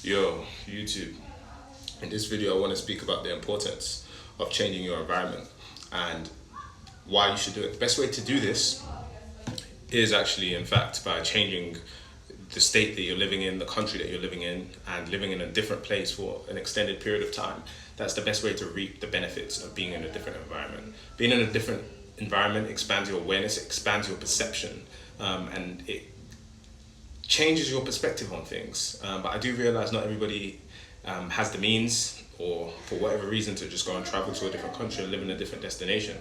Yo, YouTube. In this video, I want to speak about the importance of changing your environment and why you should do it. The best way to do this is actually, in fact, by changing the state that you're living in, the country that you're living in, and living in a different place for an extended period of time. That's the best way to reap the benefits of being in a different environment. Being in a different environment expands your awareness, it expands your perception, and it changes your perspective on things. But I do realize not everybody has the means, or for whatever reason, to just go and travel to a different country and live in a different destination.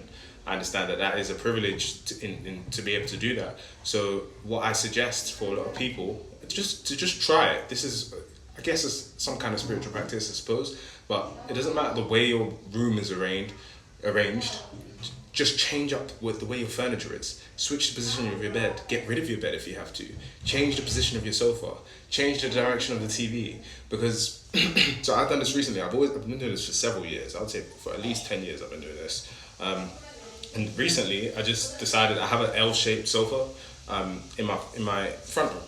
I understand that that is a privilege to be able to do that. So what I suggest for a lot of people, just try it. This is, I guess, it's some kind of spiritual practice, I suppose. But it doesn't matter the way your room is arranged. Just change up with the way your furniture is. Switch the position of your bed. Get rid of your bed if you have to. Change the position of your sofa. Change the direction of the TV. Because, so I've done this recently. I've been doing this for several years. I would say for at least 10 years I've been doing this. And recently I just decided I have an L-shaped sofa in my front room.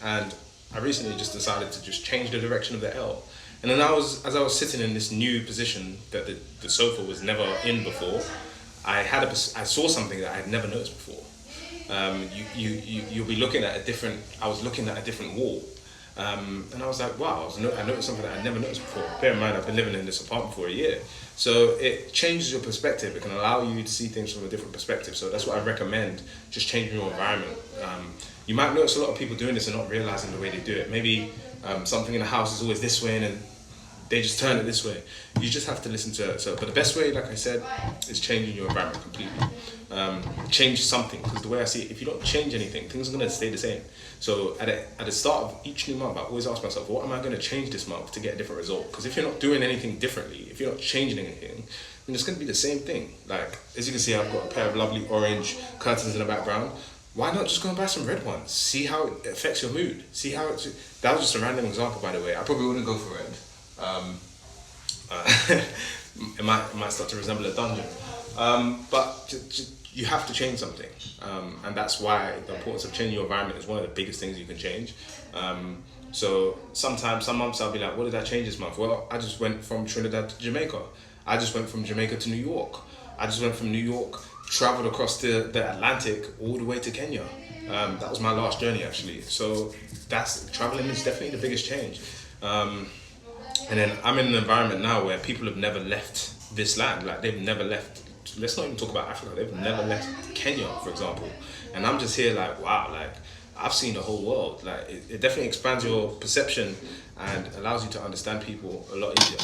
And I recently just decided to just change the direction of the L. And then as I was sitting in this new position that the sofa was never in before, I saw something that I had never noticed before. You'll be looking at I was looking at a different wall. And I was like, wow, I noticed something that I'd never noticed before. Bear in mind, I've been living in this apartment for a year. So it changes your perspective. It can allow you to see things from a different perspective. So that's what I recommend, just changing your environment. You might notice a lot of people doing this and not realizing the way they do it. Maybe something in the house is always this way and then they just turn it this way. You just have to listen to it. But the best way, like I said, is changing your environment completely. Change something, because the way I see it, if you don't change anything, things are going to stay the same. So at the start of each new month, I always ask myself, what am I going to change this month to get a different result? Because if you're not doing anything differently, if you're not changing anything, then it's going to be the same thing. Like, as you can see, I've got a pair of lovely orange curtains in the background. Why not just go and buy some red ones? See how it affects your mood. See how that was just a random example, by the way. I probably wouldn't go for red. It might start to resemble a dungeon. But you have to change something. And that's why the importance of changing your environment is one of the biggest things you can change. So some months I'll be like, what did I change this month? Well, I just went from Trinidad to Jamaica. I just went from Jamaica to New York. I just went from New York, traveled across the Atlantic all the way to Kenya. That was my last journey, actually. So traveling is definitely the biggest change. And then I'm in an environment now where people have never left this land. Like, they've never left. Let's not even talk about Africa. They've never left Kenya, for example. And I'm just here like, wow, like, I've seen the whole world. Like, it definitely expands your perception and allows you to understand people a lot easier.